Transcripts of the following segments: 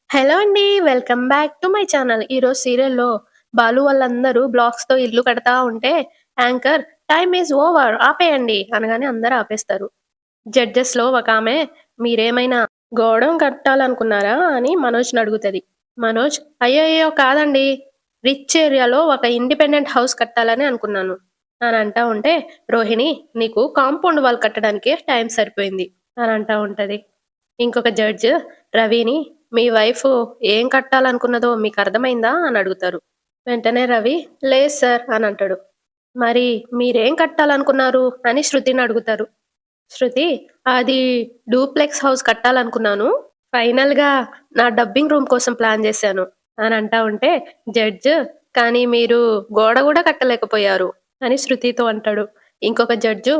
Hello అండి. Welcome back to my channel. ఈరోజు సీరియల్‌లో బాలు వాళ్ళందరూ బ్లాక్స్‌తో ఇల్లు కడతా ఉంటే యాంకర్ "టైమ్ ఈజ్ ఓవర్ ఆపేయండి" అనగానే అందరూ ఆపేస్తారు. జడ్జెస్‌లో ఒకామె "మీరేమైనా గోడం కట్టాలనుకున్నారా?" అని మనోజ్‌ని అడుగుతది. మనోజ్ "అయ్యయ్యో! కాదండి. రిచ్ ఏరియాలో ఒక ఇండిపెండెంట్ హౌస్ కట్టాలని అనుకున్నాను" అని అంటా ఉంటే రోహిణి "నీకు కాంపౌండ్ వాల్ కట్టడానికే టైం సరిపోయింది" అని అంటా ఉంటది. ఇంకొక జడ్జ్ రవిని "మీ వైఫ్ ఏం కట్టాలనుకున్నదో మీకర్థమైందా?" అని అడుగుతారు. వెంటనే రవి "లేదు సార్" అని అంటాడు. "మరి మీరేం కట్టాలనుకున్నారు?" అని శృతిని అడుగుతారు. శృతి "అది డూప్లెక్స్ హౌస్ కట్టాలనుకున్నాను. ఫైనల్‌గా నా డబ్బింగ్ రూమ్ కోసం ప్లాన్ చేశాను" అని అంటా ఉంటే జడ్జ్ "కానీ మీరు గోడ గూడా కట్టలేకపోయారు" అని శృతితో అంటాడు. ఇంకొక జడ్జు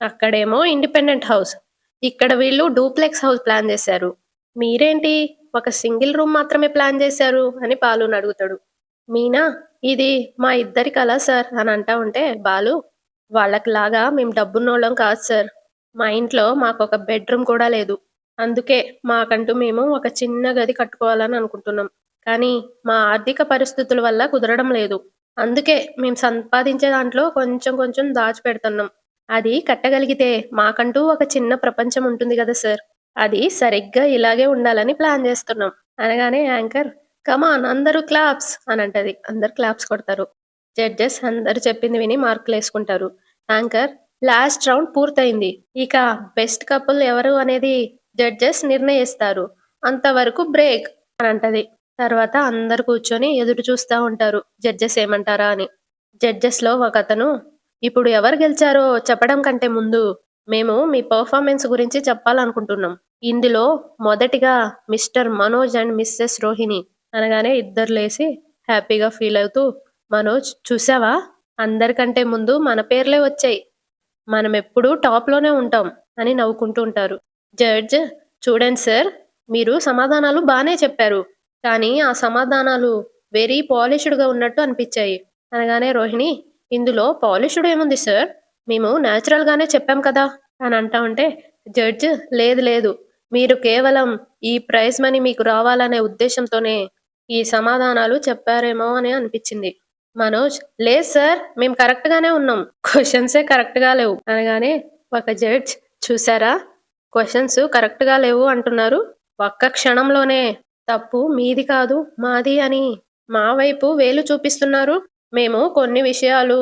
"అక్కడేమో ఇండిపెండెంట్ హౌస్. ఇక్కడ వీళ్ళు డూప్లెక్స్ హౌస్ ప్లాన్ చేశారు. మీరేంటి ఒక సింగిల్ రూమ్ మాత్రమే ప్లాన్ చేశారు" అని బాలుని అడుగుతాడు. మీనా "ఇది మా ఇద్దరి కల సార్" అని అంటా ఉంటే బాలు "వాళ్ళకిలాగా మేము డబ్బున్నోళ్ళం కాదు సార్. మా ఇంట్లో మాకొక బెడ్‌రూమ్ కూడా లేదు. అందుకే మాకంటూ మేము ఒక చిన్న గది కట్టుకోవాలని అనుకుంటున్నాం. కానీ మా ఆర్థిక పరిస్థితుల వల్ల కుదరడం లేదు. అందుకే మేము సంపాదించే దాంట్లో కొంచెం కొంచెం దాచిపెడుతున్నాం. అది కట్టగలిగితే మాకంటూ ఒక చిన్న ప్రపంచం ఉంటుంది గదా సార్. అది సరిగ్గా ఇలాగే ఉండాలని ప్లాన్ చేస్తున్నాం" అనగానే యాంకర్ "కమాన్ అందరూ క్లాప్స్" అని అంటది. అందరూ క్లాప్స్ కొడతారు. జడ్జెస్ అందరూ చెప్పింది విని మార్కులేసుకుంటారు. యాంకర్ "లాస్ట్ రౌండ్ పూర్తయింది. ఇక బెస్ట్ కపుల్ ఎవరు అనేది జడ్జెస్ నిర్ణయిస్తారు. అంతవరకు బ్రేక్" అని అంటది. తర్వాత అందరూ కూర్చొని ఎదురు చూస్తా ఉంటారు జడ్జెస్ ఏమంటారా అని. జడ్జెస్‌లో ఒకతను "ఇప్పుడు ఎవరు గెలిచారో చెప్పడం కంటే ముందు మేము మీ పెర్ఫార్మెన్స్ గురించి చెప్పాలనుకుంటున్నాం. ఇందులో మొదటిగా mister Manoj and Mrs Rohini" అనగానే ఇద్దరు లేసి హ్యాపీగా ఫీల్ అవుతూ "మనోజ్ చూసావా? అందరికంటే ముందు మన పేర్లే వచ్చాయి. మనమెప్పుడూ టాప్‌లోనే ఉంటాం" అని నవ్వుకుంటూ ఉంటారు. జడ్జ్ "చూడండి సార్, మీరు సమాధానాలు బానే చెప్పారు. కానీ ఆ సమాధానాలు వెరీ పాలిష్డ్‌గా ఉన్నట్టు అనిపిచ్చాయి" అనగానే రోహిణి "ఇందులో పాలిష్డ్ ఏముంది సార్? మేము నేచురల్‌గానే చెప్పాం కదా" అని అంటా ఉంటే జడ్జ్ "లేదు లేదు. మీరు కేవలం ఈ ప్రైజ్ మనీ మీకు రావాలనే ఉద్దేశంతోనే ఈ సమాధానాలు చెప్పారేమో అని అనిపిచ్చింది." మనోజ్ "లేదు సార్. మేము కరెక్ట్‌గానే ఉన్నాం. క్వెషన్సే కరెక్ట్‌గా లేవు" అనగానే ఒక జడ్జ్ "చూసారా? క్వెషన్స్ కరెక్ట్‌గా లేవు అంటున్నారు. ఒక్క క్షణంలోనే తప్పు మీది కాదు మాది అని మా వైపు వేలు చూపిస్తున్నారు. మేము కొన్ని విషయాలు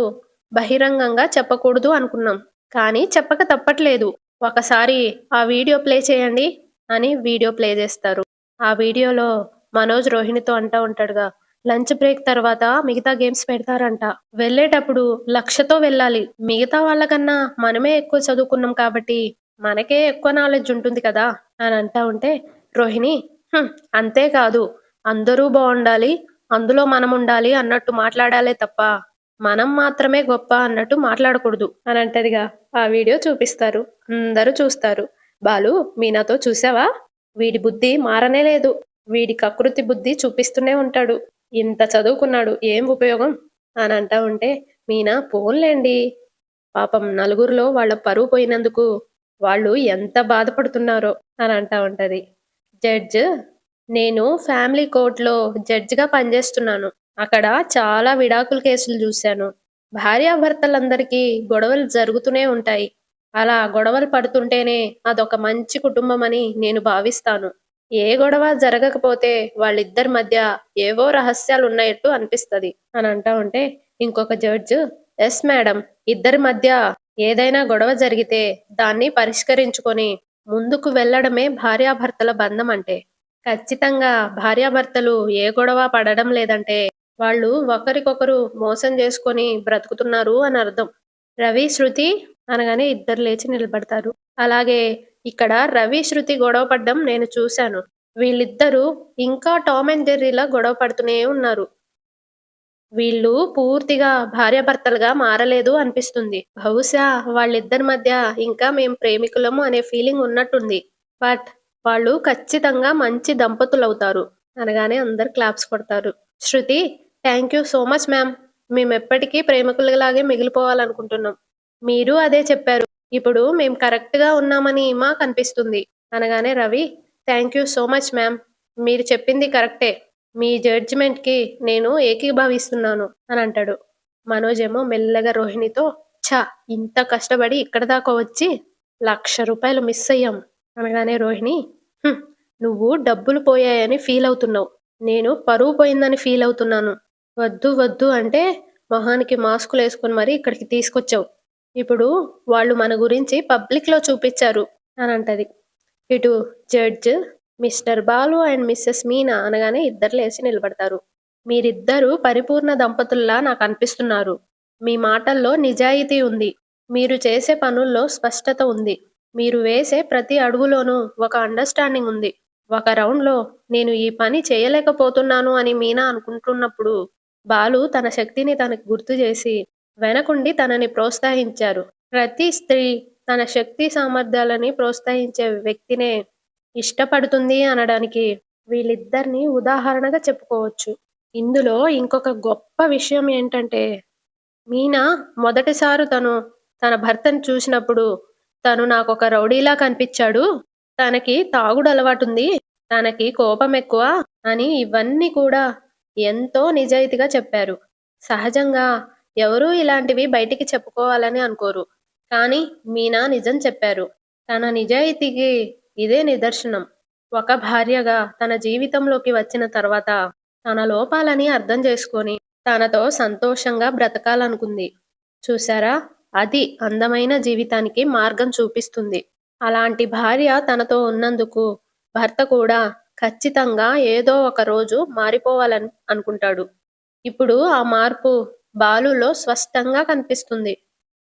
బహిరంగంగా చెప్పకూడదు అనుకున్నాం. కానీ చెప్పక తప్పట్లేదు. ఒకసారి ఆ వీడియో ప్లే చేయండి" అని వీడియో ప్లే చేస్తారు. ఆ వీడియోలో మనోజ్ రోహిణితో అంటా ఉంటాడుగా లంచ్ బ్రేక్ తర్వాత మిగతా గేమ్స్ పెడతారంట. వెళ్ళేటప్పుడు లక్ష్యతో వెళ్ళాలి. మిగతా వాళ్ళకన్నా మనమే ఎక్కువ చదువుకున్నాం కాబట్టి మనకే ఎక్కువ నాలెడ్జ్ ఉంటుంది కదా అని అంటా ఉంటే రోహిణి "హ్మ్, అంతేకాదు అందరూ బావుండాలి, అందులో మనముండాలి అన్నట్టు మాట్లాడాలే తప్ప మనం మాత్రమే గొప్ప అన్నట్టు మాట్లాడకూడదు" అని అంటదిగా. ఆ వీడియో చూపిస్తారు. అందరూ చూస్తారు. బాలు మీనాతో "చూసావా? వీడి బుద్ధి మారనే లేదు. వీడి కకృతి బుద్ధి చూపిస్తూనే ఉంటాడు. ఇంత చదువుకున్నాడు ఏం ఉపయోగం" అని అంటా ఉంటే మీనా "పోన్లేండి. పాపం నలుగురిలో వాళ్ళ పరువు పోయినందుకు వాళ్ళు ఎంత బాధపడుతున్నారో" అని అంటా ఉంటది. జడ్జ్ "నేను ఫ్యామిలీ కోర్ట్‌లో జడ్జిగా పనిచేస్తున్నాను. అక్కడ చాలా విడాకుల కేసులు చూశాను. భార్యాభర్తలందరికీ గొడవలు జరుగుతూనే ఉంటాయి. అలా గొడవలు పడుతుంటేనే అదొక మంచి కుటుంబం అని నేను భావిస్తాను. ఏ గొడవ జరగకపోతే వాళ్ళిద్దరి మధ్య ఏవో రహస్యాలున్నట్టు అనిపిస్తది" అని అంటా ఉంటే ఇంకొక జడ్జ్ "ఎస్ మేడం. ఇద్దరి మధ్య ఏదైనా గొడవ జరిగితే దాన్ని పరిష్కరించుకొని ముందుకు వెళ్ళడమే భార్యాభర్తల బంధం అంటే. ఖచ్చితంగా భార్యాభర్తలు ఏ గొడవ పడడం లేదంటే వాళ్ళు ఒకరికొకరు మోసం చేసుకొని బ్రతుకుతున్నారు అని అర్థం." రవి, శృతి అనగానే ఇద్దరు లేచి నిలబడతారు. అలాగే ఇక్కడ రవి, శృతి గొడవ పడ్డం నేను చూశాను. వీళ్ళిద్దరూ ఇంకా టామ్ అండ్ జెర్రీలా గొడవ పడుతూనే ఉన్నారు. వీళ్ళు పూర్తిగా భార్యాభర్తలుగా మారలేదు అనిపిస్తుంది. బహుశా వాళ్ళిద్దరి మధ్య ఇంకా మేం ప్రేమికులము అనే ఫీలింగ్ ఉన్నట్టుంది. బట్ వాళ్ళు ఖచ్చితంగా మంచి దంపతులవుతారు అనగానే అందరు క్లాప్స్ కొడతారు. Shruti thank you so much ma'am. మేమెప్పటికీ ప్రేమికులలాగే మిగిలిపోవాలనుకుంటున్నాం. మీరు అదే చెప్పారు. ఇప్పుడు మేం కరెక్ట్‌గా ఉన్నామని మాకనిపిస్తుంది అనగానే Ravi thank you so much ma'am. మీరు చెప్పింది కరెక్టే. మీ జడ్జిమెంట్‌కి నేను ఏకీభవిస్తున్నాను అని అంటాడు. మనోజ్ ఏమో మెల్లగా రోహిణితో ఛ! ఇంత కష్టపడి ఇక్కడి దాకా వచ్చి రూ. 1,00,000 మిస్ అయ్యాం అనగానే రోహిణి హ్మ్. నువ్వు డబ్బులు పోయాయని ఫీల్ అవుతున్నావు. నేను పరువు పోయిందని ఫీల్ అవుతున్నాను. వద్దు వద్దు అంటే మొహానికి మాస్కులేసుకొని మరీ ఇక్కడికి తీసుకొచ్చావు. ఇప్పుడు వాళ్ళు మన గురించి పబ్లిక్‌లో చూపిచ్చారు అనంటది. ఇటు judge mister Balu and Mrs Meena అనగానే ఇద్దరు లేచి నిలబడతారు. మీరిద్దరూ పరిపూర్ణ దంపతుల్లా నాకనిపిస్తున్నారు. మీ మాటల్లో నిజాయితీ ఉంది. మీరు చేసే పనుల్లో స్పష్టత ఉంది. మీరు వేసే ప్రతి అడుగులోనూ ఒక అండర్‌స్టాండింగ్ ఉంది. ఒక రౌండ్‌లో నేను ఈ పని చేయలేకపోతున్నాను అని మీనా అనుకుంటున్నప్పుడు, బాలు తన శక్తిని తనకి గుర్తు చేసి, వెనకుండి తనని ప్రోత్సహించారు. ప్రతి స్త్రీ తన శక్తి సామర్థ్యాలని ప్రోత్సహించే వ్యక్తినే ఇష్టపడుతుంది అనడానికి వీళ్ళిద్దరిని ఉదాహరణగా చెప్పుకోవచ్చు. ఇందులో ఇంకొక గొప్ప విషయం ఏంటంటే, మీనా మొదటిసారి తన భర్తను చూసినప్పుడు, "తను నాకొక రౌడీలా కనిపిచ్చాడు. తనకి తాగుడు అలవాటుంది. తనకి కోపమెక్కువ" అని ఇవన్నీ కూడా ఎంతో నిజాయితీగా చెప్పారు. సహజంగా ఎవరూ ఇలాంటివి బయటికి చెప్పుకోవాలని అనుకోరు. కానీ మీనా నిజం చెప్పారు. తన నిజాయితీకి ఇదే నిదర్శనం. ఒక భార్యగా తన జీవితంలోకి వచ్చిన తర్వాత తన లోపాలని అర్థం చేసుకొని తనతో సంతోషంగా బ్రతకాలనుకుంది. చూసారా? అది అందమైన జీవితానికి మార్గం చూపిస్తుంది. అలాంటి భార్య తనతో ఉన్నందుకు భర్త కూడా ఖచ్చితంగా ఏదో ఒక రోజు మారిపోవాలని అనుకుంటాడు. ఇప్పుడు ఆ మార్పు బాలులో స్పష్టంగా కనిపిస్తుంది.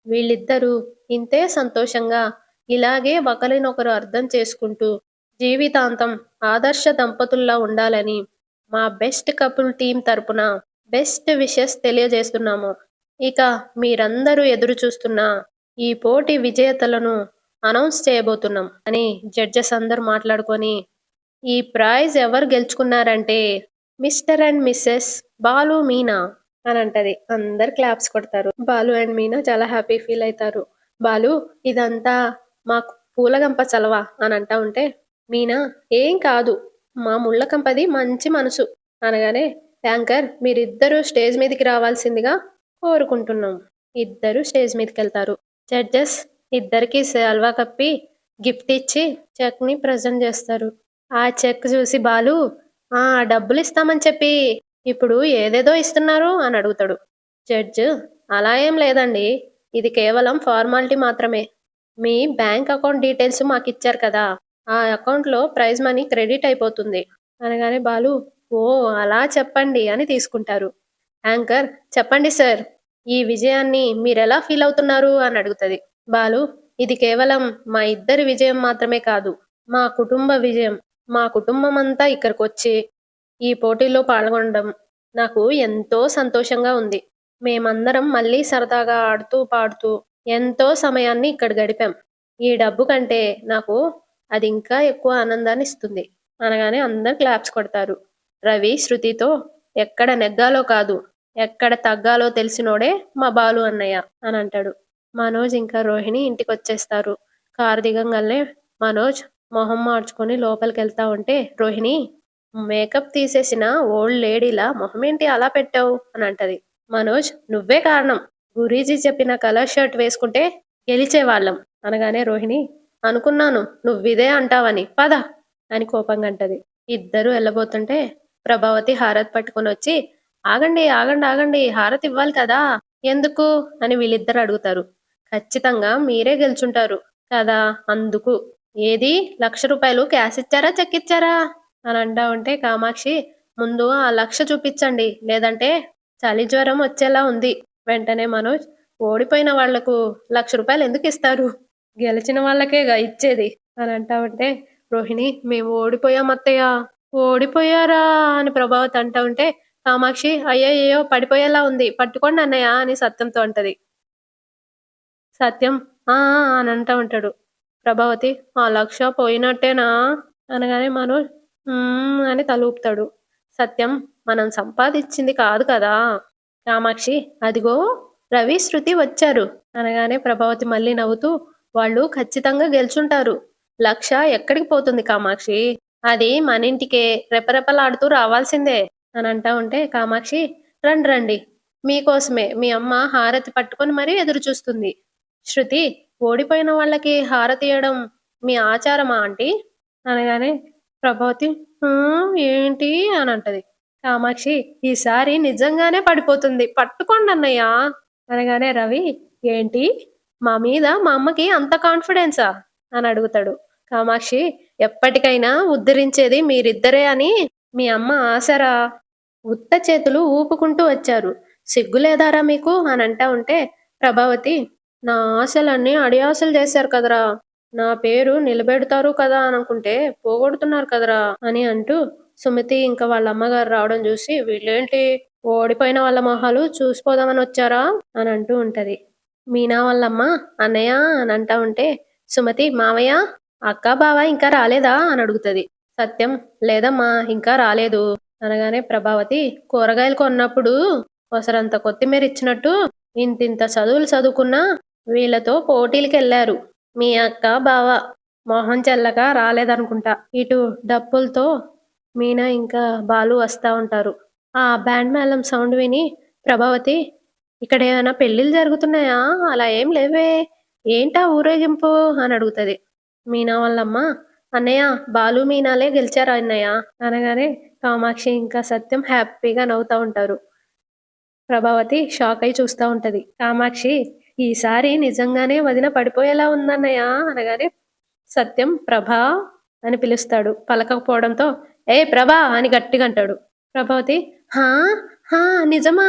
వీళ్ళిద్దరూ ఇంతే సంతోషంగా ఇలాగే ఒకరినొకరు అర్థం చేసుకుంటూ జీవితాంతం ఆదర్శ దంపతుల్లా ఉండాలని మా బెస్ట్ కపుల్ టీం తరపున బెస్ట్ విషెస్ తెలియజేస్తున్నాము. ఇక మీరందరూ ఎదురు చూస్తున్న ఈ పోటీ విజేతలను అనౌన్స్ చేయబోతున్నాం అని జడ్జెస్ అందరూ మాట్లాడుకొని ఈ ప్రైజ్ ఎవరు గెలుచుకున్నారంటే mister and missus Balu Meena అని అంటది. అందరు క్లాప్స్ కొడతారు. బాలు అండ్ మీనా చాలా హ్యాపీ ఫీల్ అవుతారు. బాలు ఇదంతా మాకు పూలగంప చలవా అని అంటా ఉంటే మీనా ఏం కాదు మా ముళ్ళకంపది మంచి మనసు అనగానే యాంకర్ మీరిద్దరూ స్టేజ్ మీదకి రావాల్సిందిగా కోరుకుంటున్నాం. ఇద్దరు స్టేజ్ మీదకి వెళ్తారు. జడ్జెస్ ఇద్దరికి శాల్వా కప్పి గిఫ్ట్ ఇచ్చి చెక్ ని ప్రజెంట్ చేస్తారు. ఆ చెక్ చూసి బాలు ఆ డబ్బులు ఇస్తామని చెప్పి ఇప్పుడు ఏదేదో ఇస్తున్నారు అని అడుగుతాడు. జడ్జ్ అలా ఏం లేదండి. ఇది కేవలం ఫార్మాలిటీ మాత్రమే. మీ బ్యాంక్ అకౌంట్ డీటెయిల్స్ మాకిచ్చారు కదా! ఆ అకౌంట్‌లో ప్రైజ్ మనీ క్రెడిట్ అయిపోతుంది. అనగానే బాలు ఓ అలా చెప్పండి అని తీసుకుంటారు. యాంకర్ చెప్పండి సార్. ఈ విజయాన్ని మీరెలా ఫీల్ అవుతున్నారు అని అడుగుతది. బాలు ఇది కేవలం మా ఇద్దరి విజయం మాత్రమే కాదు. మా కుటుంబ విజయం. మా కుటుంబమంతా ఇక్కడికొచ్చి ఈ పోటీలో పాల్గొనడం నాకు ఎంతో సంతోషంగా ఉంది. మేమందరం మళ్ళీ సరదాగా ఆడుతూ, పాడుతూ ఎంతో సమయాన్ని ఇక్కడ గడిపాం. ఈ డబ్బు కంటే నాకు అది ఇంకా ఎక్కువ ఆనందాన్ని ఇస్తుంది. అనగానే అందరు క్లాప్స్ కొడతారు. రవి శృతితో ఎక్కడ నెగ్గాలో కాదు, ఎక్కడ తగ్గాలో తెలిసినోడే మా బాలు అన్నయ్య అని అంటాడు. మనోజ్ ఇంకా రోహిణి ఇంటికొచ్చేస్తారు. కారు దిగంగాల్నే మనోజ్ మొహం మార్చుకొని లోపలికెళ్తా ఉంటే రోహిణి మేకప్ తీసేసిన ఓల్డ్ లేడీలా మొహమేంటి అలా పెట్టావు అని అంటది. మనోజ్ నువ్వే కారణం. గురీజీ చెప్పిన కలర్ షర్ట్ వేసుకుంటే గెలిచేవాళ్ళం అనగానే రోహిణి అనుకున్నాను నువ్విదే అంటావని పద అని కోపంగా అంటది. ఇద్దరు వెళ్ళబోతుంటే ప్రభావతి హారతి పట్టుకొని వచ్చి ఆగండి ఆగండి ఆగండి హారతి ఇవ్వాలి కదా ఎందుకు అని వీళ్ళిద్దరు అడుగుతారు. ఖచ్చితంగా మీరే గెలుచుంటారు కదా అందుకు. ఏది రూ. 1,00,000 క్యాష్ ఇచ్చారా చెక్ ఇచ్చారా అని అంటా ఉంటే కామాక్షి ముందు ఆ 1,00,000 చూపించండి లేదంటే చలి జ్వరం వచ్చేలా ఉంది. వెంటనే మనోజ్ ఓడిపోయిన వాళ్లకు రూ. 1,00,000 ఎందుకు ఇస్తారు? గెలిచిన వాళ్ళకేగా ఇచ్చేది అని అంటా ఉంటే రోహిణి మేము ఓడిపోయాం అత్తయ్య. ఓడిపోయారా అని ప్రభావతి అంటా ఉంటే కామాక్షి అయ్యయ్యో పడిపోయేలా ఉంది పట్టుకోండి అన్నయ్య అని సత్యంతో అంటది. సత్యం ఆ ఆ అని అంటా ఉంటాడు. ప్రభావతి ఆ 1,00,000 పోయినట్టేనా అనగానే మనోజ్ అని తల ఊపుతాడు. సత్యం మనం సంపాదించింది కాదు కదా. కామాక్షి అదిగో రవి శృతి వచ్చారు అనగానే ప్రభావతి మళ్ళీ నవ్వుతూ వాళ్ళు ఖచ్చితంగా గెలుచుంటారు. 1,00,000 ఎక్కడికి పోతుంది కామాక్షి అది మన ఇంటికే రెపరెపలాడుతూ రావాల్సిందే అని అంటా ఉంటే కామాక్షి, రండి రండి. మీకోసమే మీ అమ్మ హారతి పట్టుకొని మరీ ఎదురు చూస్తుంది. శృతి, ఓడిపోయిన వాళ్ళకి హారతియ్యడం మీ ఆచారమా ఆంటీ? అనగానే ప్రభావతి "ఆ! ఏంటి?" అని అంటది. కామాక్షి, ఈసారి నిజంగానే పడిపోతుంది. పట్టుకోండి అన్నయ్య అనగానే రవి, ఏంటి? మా మీద మా అమ్మకి అంత కాన్ఫిడెన్సా? అని అడుగుతాడు. కామాక్షి, ఎప్పటికైనా ఉద్ధరించేది మీరిద్దరే అని మీ అమ్మ ఆశరా? ఉత్త చేతులు ఊపుకుంటూ వచ్చారు. సిగ్గులేదారా మీకు? అని అంటా ఉంటే ప్రభావతి, నా ఆశలన్నీ అడియాసలు చేశారు కదరా! నా పేరు నిలబెడతారు కదా అనుకుంటే పోగొడుతున్నారు కదరా! అని అంటూ సుమతి ఇంకా వాళ్ళ అమ్మగారు రావడం చూసి, వీళ్ళేంటి ఓడిపోయిన వాళ్ళ మొహాలు చూసిపోదామని వచ్చారా? అని అంటూ ఉంటది. మీనా వాళ్ళమ్మ అన్నయ్య అని అంటా ఉంటే సుమతి, మావయ్య, అక్క బావ ఇంకా రాలేదా? అని అడుగుతది. సత్యం, లేదమ్మా ఇంకా రాలేదు అనగానే ప్రభావతి, కూరగాయలు కొన్నప్పుడు ఒసరంత కొత్తిమీర ఇచ్చినట్టు ఇంతింత చదువులు చదువుకున్నా వీళ్ళతో పోటీలకెళ్ళారు. మీ అక్క బావ మొహం చెల్లక రాలేదనుకుంటా. ఇటు డప్పులతో మీనా ఇంకా బాలు వస్తా ఉంటారు. ఆ బ్యాండ్ మేళం సౌండ్ విని ప్రభావతి, ఇక్కడేమైనా పెళ్ళిళ్ళు జరుగుతున్నాయా? అలా ఏం లేవే. ఏంటా ఊరేగింపు? అని అడుగుతది. మీనా వాళ్ళమ్మ, అన్నయ్య, బాలు మీనాలే గెలిచారు అన్నయ్య అనగానే కామాక్షి ఇంకా సత్యం హ్యాపీగా నవ్వుతా ఉంటారు. ప్రభావతి షాక్ అయి చూస్తా ఉంటది. కామాక్షి, ఈసారి నిజంగానే వదిన పడిపోయేలా ఉందన్నయ్య అనగానే సత్యం ప్రభా అని పిలుస్తాడు. పలకకపోవడంతో ఏ ప్రభా అని గట్టిగా అంటాడు. ప్రభావతి, హా హా నిజమా?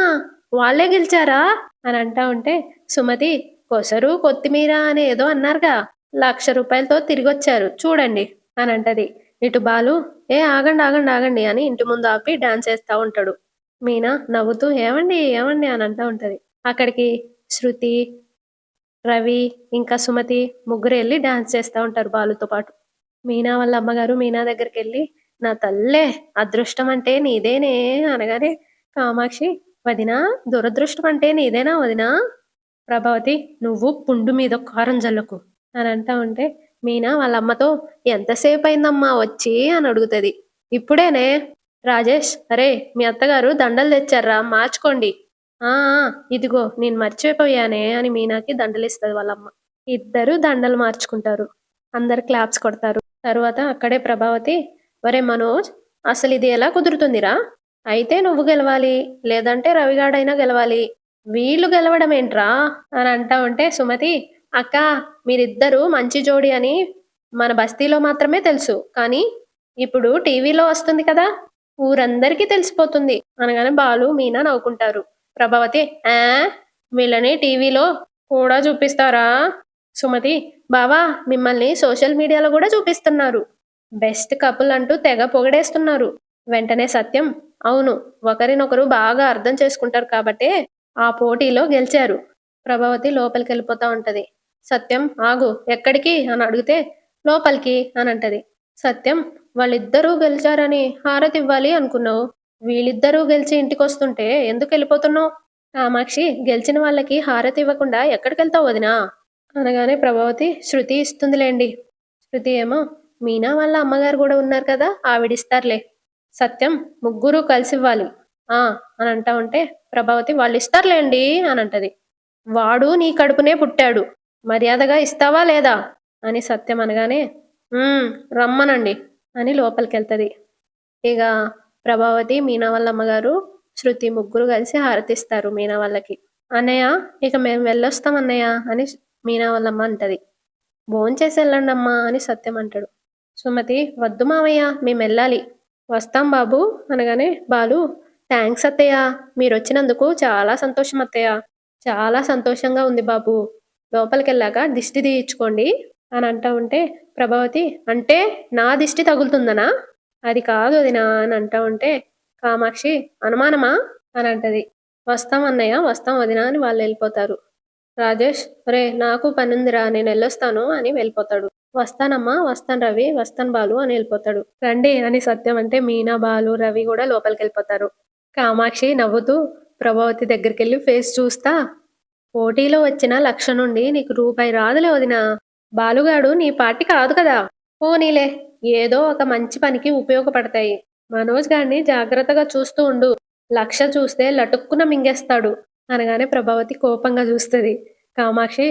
వాళ్ళే గెలిచారా? అని అంటా ఉంటే సుమతి, కొసరు కొత్తిమీర అని ఏదో అన్నారుగా, ₹1,00,000 తిరిగొచ్చారు చూడండి అని అంటది. ఇటు బాలు, ఏ ఆగండి ఆగండి ఆగండి అని ఇంటి ముందు ఆపి డాన్స్ వేస్తా ఉంటాడు. మీనా నవ్వుతూ ఏవండి ఏవండి అని అంటా ఉంటది. అక్కడికి శృతి, రవి ఇంకా సుమతి ముగ్గురు వెళ్ళి డాన్స్ చేస్తా ఉంటారు బాలుతో పాటు. మీనా వాళ్ళ అమ్మగారు మీనా దగ్గరికెళ్ళి, నా తల్లే అదృష్టం అంటే నీదేనే అనగానే కామాక్షి, వదినా దురదృష్టం అంటే నీదేనా వదినా? ప్రభావతి, నువ్వు పుండు మీద కారం జల్లకు అని అంటా ఉంటే మీనా వాళ్ళ అమ్మతో ఎంతసేపు అయిందమ్మా వచ్చి అని అడుగుతది. ఇప్పుడేనే. రాజేష్, అరే మీ అత్తగారు దండలు తెచ్చారా మార్చుకోండి. ఆ ఆ, ఇదిగో నేను మర్చిపోయానే అని మీనాకి దండలిస్తది వాళ్ళమ్మ. ఇద్దరు దండలు మార్చుకుంటారు. అందరు క్లాప్స్ కొడతారు. తరువాత అక్కడే ప్రభావతి, ఒరే మనోజ్, అసలు ఇది ఎలా కుదురుతుందిరా? అయితే నువ్వు గెలవాలి, లేదంటే రవిగాడైనా గెలవాలి. వీళ్ళు గెలవడం ఏంట్రా అని అంటా ఉంటే సుమతి, అక్క, మీరిద్దరూ మంచి జోడి అని మన బస్తీలో మాత్రమే తెలుసు, కానీ ఇప్పుడు టీవీలో వస్తుంది కదా, ఊరందరికీ తెలిసిపోతుంది అనగానే బాలు మీనా నవ్వుకుంటారు. ప్రభావతి, ఆ, వీళ్ళని టీవీలో కూడా చూపిస్తారా? సుమతి, బావా, మిమ్మల్ని సోషల్ మీడియాలో కూడా చూపిస్తున్నారు, బెస్ట్ కపుల్ అంటూ తెగ పొగడేస్తున్నారు. వెంటనే సత్యం, అవును, ఒకరినొకరు బాగా అర్థం చేసుకుంటారు కాబట్టే ఆ పోటీలో గెలిచారు. ప్రభావతి లోపలికి వెళ్ళిపోతా ఉంటది. సత్యం, ఆగు, ఎక్కడికి అని అడిగితే లోపలికి అని అంటది. సత్యం, వాళ్ళిద్దరూ గెలిచారని హారతి ఇవ్వాలి అనుకున్నావు, వీళ్ళిద్దరూ గెలిచి ఇంటికొస్తుంటే ఎందుకు వెళ్ళిపోతున్నావు? కామాక్షి, గెలిచిన వాళ్ళకి హారతి ఇవ్వకుండా ఎక్కడికి వెళ్తావు వదినా అనగానే ప్రభావతి, శృతి ఇస్తుందిలేండి. శృతి ఏమో, మీనా వాళ్ళ అమ్మగారు కూడా ఉన్నారు కదా, ఆవిడిస్తారులే. సత్యం, ముగ్గురు కలిసివ్వాలి ఆ అని అంటా ఉంటే ప్రభావతి, వాళ్ళు ఇస్తారులేండి అని అంటది. వాడు నీ కడుపునే పుట్టాడు, మర్యాదగా ఇస్తావా లేదా అని సత్యం అనగానే "ఉమ్, రమ్మనండి" అని లోపలికెళ్తది. ఇక ప్రభావతి, మీనా వాళ్ళ అమ్మగారు, శృతి ముగ్గురు కలిసి హారతిస్తారు మీనా వాళ్ళకి. అన్నయ్య, ఇక మేము వెళ్ళొస్తాం అన్నయ్య అని మీనా వాళ్ళమ్మ అంటది. భోంచేసి వెళ్ళండమ్మా అని సత్యం అంటాడు. సుమతి, వద్దు మావయ్య, మేము వెళ్ళాలి. వస్తాం బాబు అనగానే బాలు, థ్యాంక్స్ అత్తయ్య, మీరొచ్చినందుకు చాలా సంతోషం అత్తయ్య, చాలా సంతోషంగా ఉంది బాబు, లోపలికెళ్ళాక దిష్టి తీయించుకోండి అని అంటా ఉంటే ప్రభావతి, అంటే నా దిష్టి తగులుతుందనా? అది కాదు వదినా అని అంటా ఉంటే కామాక్షి, అనుమానమా అని అంటది. వస్తాం అన్నయ్య, వస్తాం వదినా అని వాళ్ళు వెళ్ళిపోతారు. రాజేష్, రే నాకు పనుందిరా నేను వెళ్ళొస్తాను అని వెళ్ళిపోతాడు. వస్తానమ్మా, వస్తాను రవి, వస్తాను బాలు అని వెళ్ళిపోతాడు. రండి అని సత్యం అంటే మీనా, బాలు, రవి కూడా లోపలికి వెళ్ళిపోతారు. కామాక్షి నవ్వుతూ ప్రభావతి దగ్గరికి ఫేస్ చూస్తా, పోటీలో వచ్చిన 1,00,000 నుండి నీకు రూపాయి రాదులే వదినా, బాలుగాడు నీ పార్టీ కాదు కదా పోనీలే, ఏదో ఒక మంచి పనికి ఉపయోగపడతాయి. మనోజ్ గారిని జాగ్రత్తగా చూస్తూ ఉండు. లక్ష చూస్తే లటుక్కున మింగేస్తాడు అనగానే ప్రభావతి కోపంగా చూస్తుంది. కామాక్షి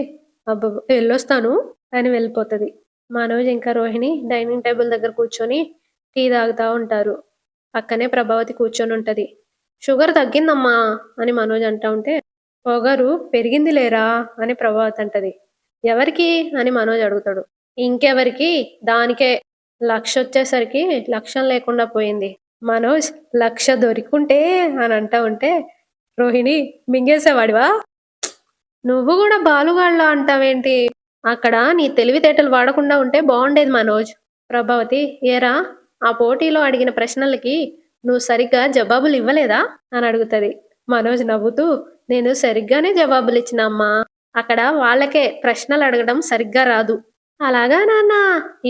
అబ్బబ్బ వెళ్ళొస్తాను అని వెళ్ళిపోతుంది. మనోజ్ ఇంకా రోహిణి డైనింగ్ టేబుల్ దగ్గర కూర్చొని టీ తాగుతూ ఉంటారు. పక్కనే ప్రభావతి కూర్చొని ఉంటది. షుగర్ తగ్గిందమ్మా అని మనోజ్ అంటా ఉంటే, పొగరు పెరిగింది లేరా అని ప్రభావతి అంటది. ఎవరికి అని మనోజ్ అడుగుతాడు. ఇంకెవరికి, దానికే లక్ష వచ్చేసరికి లక్ష్యం లేకుండా పోయింది. మనోజ్ లక్ష దొరికుంటే అని అంటా ఉంటే, రోహిణి మింగేసేవాడివా, నువ్వు కూడా బాలుగాళ్ళ అంటావేంటి, అక్కడ నీ తెలివితేటలు వాడకుండా ఉంటే బాగుండేది మనోజ్. ప్రభావతి ఏరా, ఆ పోటీలో అడిగిన ప్రశ్నలకి నువ్వు సరిగ్గా జవాబులు ఇవ్వలేదా అని అడుగుతుంది. మనోజ్ నవ్వుతూ నేను సరిగ్గానే జవాబులు ఇచ్చిన అమ్మా, అక్కడ వాళ్ళకే ప్రశ్నలు అడగడం సరిగ్గా రాదు. అలాగా నాన్న,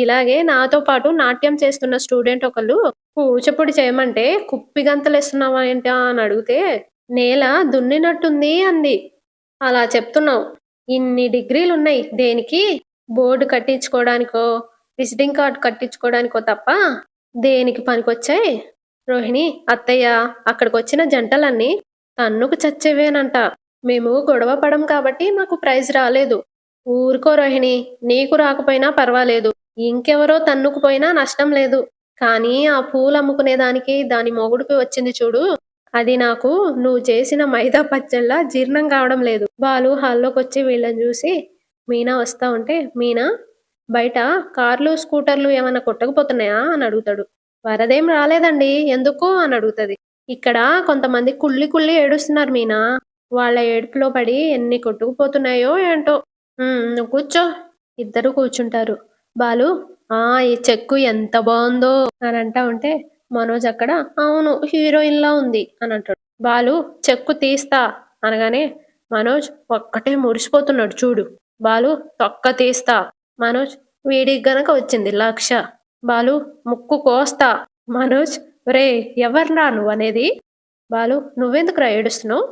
ఇలాగే నాతో పాటు నాట్యం చేస్తున్న స్టూడెంట్ ఒకళ్ళు కూచిపూడి చేయమంటే కుప్పిగంతలేస్తున్నావా ఏంటా అని అడిగితే నేల దున్నినట్టుంది అంది. అలా చెప్తున్నావు, ఇన్ని డిగ్రీలున్నాయి దేనికి, బోర్డు కట్టించుకోవడానికో విజిటింగ్ కార్డు కట్టించుకోవడానికో తప్ప దేనికి పనికొచ్చాయి. రోహిణి అత్తయ్య, అక్కడికి వచ్చిన జంటలన్నీ తన్నుకు చచ్చేవేనంట. మేము గొడవ పడం కాబట్టి మాకు ప్రైజ్ రాలేదు. ఊరుకో రోహిణి, నీకు రాకపోయినా పర్వాలేదు, ఇంకెవరో తన్నుకుపోయినా నష్టం లేదు. కానీ ఆ పూలు అమ్ముకునేదానికి దాని మొగుడికి వచ్చింది చూడు, అది నాకు నువ్వు చేసిన మైదా పచ్చళ్ళ జీర్ణం కావడం లేదు. బాలు హాల్లోకి వచ్చి వీళ్ళని చూసి మీనా వస్తా ఉంటే, మీనా బయట కార్లు స్కూటర్లు ఏమైనా కొట్టకపోతున్నాయా అని అడుగుతాడు. వరదేం రాలేదండి, ఎందుకు అని అడుగుతుంది. ఇక్కడ కొంతమంది కుళ్ళి కుళ్ళి ఏడుస్తున్నారు మీనా, వాళ్ళ ఏడుపులో పడి ఎన్ని కొట్టుకుపోతున్నాయో ఏంటో. నువ్వు కూర్చో. ఇద్దరు కూర్చుంటారు. బాలు ఈ చెక్కు ఎంత బాగుందో అని అంటా ఉంటే మనోజ్ అక్కడ అవును హీరోయిన్ లా ఉంది అని అంటాడు. బాలు చెక్కు తీస్తా అనగానే మనోజ్ ఒక్కటే మురిసిపోతున్నాడు చూడు. బాలు తొక్క తీస్తా. మనోజ్ వీడికి గనక వచ్చింది లక్ష. బాలు ముక్కు కోస్తా. మనోజ్ రే ఎవర్రా నువ్వు అనేది. బాలు నువ్వెందుకురా ఏడుస్తున్నావు,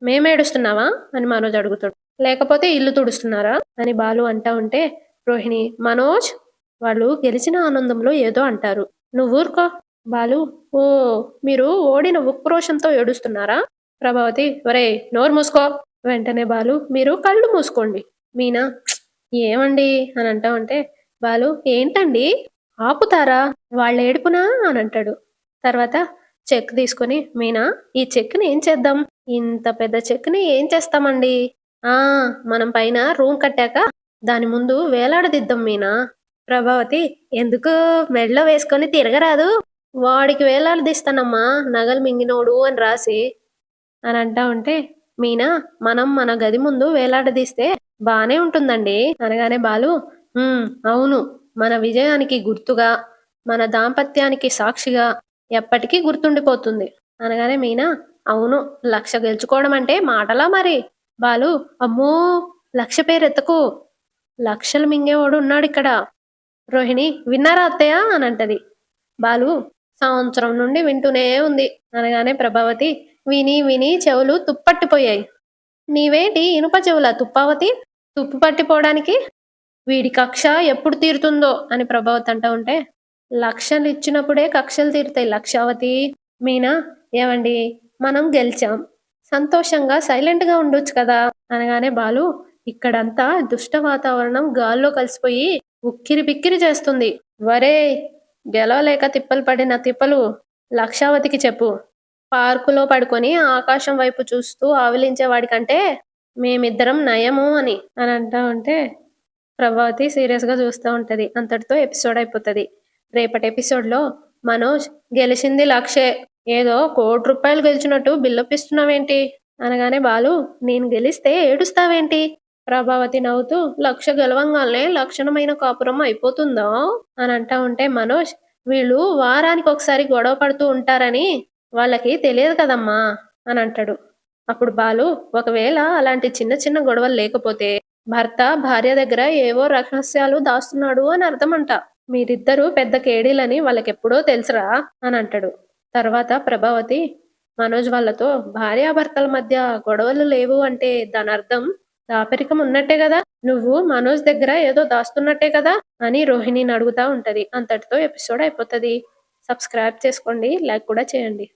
మేమేడుస్తున్నావా అని మనోజ్ అడుగుతాడు. లేకపోతే ఇల్లు తుడుస్తున్నారా అని బాలు అంటా ఉంటే రోహిణి మనోజ్ వాళ్ళు గెలిచిన ఆనందంలో ఏదో అంటారు, నువ్వు ఊరుకో. బాలు ఓ మీరు ఓడిన ఉక్రోషంతో ఏడుస్తున్నారా. ప్రభావతి ఒరే నోరు మూసుకో. వెంటనే బాలు మీరు కళ్ళు మూసుకోండి. మీనా ఏమండి అని అంటా ఉంటే బాలు ఏంటండి ఆపుతారా వాళ్ళ ఏడుపునా అని అంటాడు. తర్వాత చెక్ తీసుకొని మీనా ఈ చెక్ని ఏం చేద్దాం, ఇంత పెద్ద చెక్ని ఏం చేస్తామండి, మనం పైన రూమ్ కట్టాక దాని ముందు వేలాడదిద్దాం మీనా. ప్రభావతి ఎందుకు మెడలో వేసుకొని తిరగరాదు, వాడికి వేలాడదీస్తానమ్మా నగలు మింగినోడు అని రాసి అని అంటా ఉంటే మీనా మనం మన గది ముందు వేలాడదీస్తే బానే ఉంటుందండి అనగానే బాలు అవును, మన విజయానికి గుర్తుగా మన దాంపత్యానికి సాక్షిగా ఎప్పటికీ గుర్తుండిపోతుంది అనగానే మీనా అవును, లక్ష గెలుచుకోవడం అంటే మాటలా మరి. బాలు అమ్మో లక్ష పేరెత్తకు, లక్షలు మింగేవాడు ఉన్నాడు ఇక్కడ. రోహిణి విన్నారా అత్తయ్య అని అంటది. బాలు సంవత్సరం నుండి వింటూనే ఉంది అనగానే ప్రభావతి విని విని చెవులు తుప్పట్టిపోయాయి. నీవేంటి ఇనుప చెవుల తుప్పావతి, తుప్పు పట్టిపోవడానికి, వీడి కక్ష ఎప్పుడు తీరుతుందో అని ప్రభావతి అంటా ఉంటే లక్షలు ఇచ్చినప్పుడే కక్షలు తీరుతాయి లక్షావతి. మీనా ఏమండి మనం గెలిచాం, సంతోషంగా సైలెంట్గా ఉండొచ్చు కదా అనగానే బాలు ఇక్కడంతా దుష్ట వాతావరణం గాల్లో కలిసిపోయి ఉక్కిరి బిక్కిరి చేస్తుంది. వరే గెలవలేక తిప్పలు పడిన తిప్పలు లక్షావతికి చెప్పు, పార్కులో పడుకొని ఆకాశం వైపు చూస్తూ ఆవిలించే వాడికంటే మేమిద్దరం నయము అని అంటా ఉంటే ప్రభావతి సీరియస్గా చూస్తూ ఉంటుంది. అంతటితో ఎపిసోడ్ అయిపోతుంది. రేపటి ఎపిసోడ్లో మనోజ్ గెలిచింది లక్షే, ఏదో ₹1,00,00,000 గెలిచినట్టు బిల్లొప్పిస్తున్నావేంటి అనగానే బాలు నేను గెలిస్తే ఏడుస్తావేంటి. ప్రభావతి నవ్వుతూ లక్ష గెలవంగానే లక్షణమైన కాపురం అయిపోతుందా అని అంటా ఉంటే మనోజ్ వీళ్ళు వారానికి ఒకసారి గొడవ పడుతూ ఉంటారని వాళ్ళకి తెలియదు కదమ్మా అని అంటాడు. అప్పుడు బాలు ఒకవేళ అలాంటి చిన్న చిన్న గొడవలు లేకపోతే భర్త భార్య దగ్గర ఏవో రహస్యాలు దాస్తున్నాడు అని అర్థమంట. మీరిద్దరూ పెద్ద కేడీలని వాళ్ళకెప్పుడో తెలుసురా అని అంటాడు. తర్వాత ప్రభావతి మనోజ్ వాళ్ళతో భార్యాభర్తల మధ్య గొడవలు లేవు అంటే దాని అర్థం దాపరికం ఉన్నట్టే కదా, నువ్వు మనోజ్ దగ్గర ఏదో దాస్తున్నట్టే కదా అని రోహిణిని అడుగుతా ఉంటది. అంతటితో ఎపిసోడ్ అయిపోతది. సబ్స్క్రైబ్ చేసుకోండి, లైక్ కూడా చేయండి.